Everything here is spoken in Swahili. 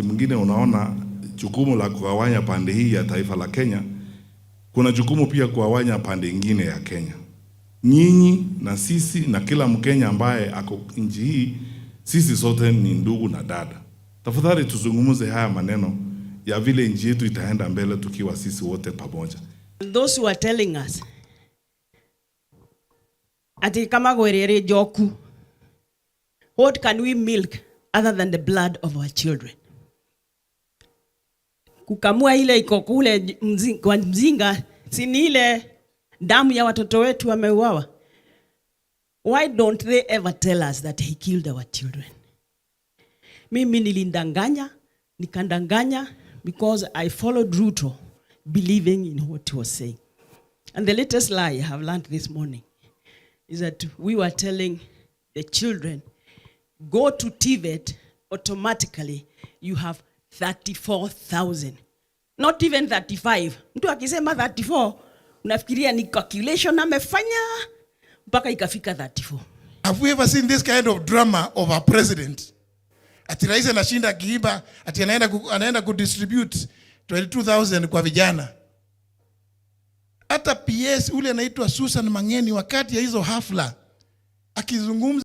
Mwingine unaona jukumu la kugawanya pande hii ya taifa la Kenya, kuna jukumu pia kugawanya pande nyingine ya Kenya. Nyinyi na sisi na kila Mkenya ambaye ako nchi hii, sisi sote ni ndugu na dada. Tafadhali tuzungumuze haya maneno ya vile nchi yetu itaenda mbele tukiwa sisi wote pamoja. Those who are telling us ati kama gwerere joku, what can we milk other than the blood of our children? Kukamua ile iko kule kwa mzinga, si ni ile damu ya watoto wetu wameuawa? Why don't they ever tell us that he killed our children? Mimi nilindanganya, nikandanganya because I followed Ruto believing in what he was saying. And the latest lie I have learned this morning is that we were telling the children, go to TVET, automatically you have 34,000. Not even 35. Mtu akisema 34, unafikiria ni calculation amefanya mpaka ikafika 34. Have we ever seen this kind of drama of a president? Ati rais anashinda kiiba, ati anaenda kudistribute 22,000 kwa vijana. Hata PS ule anaitwa Susan Mangeni wakati ya hizo hafla akizungumza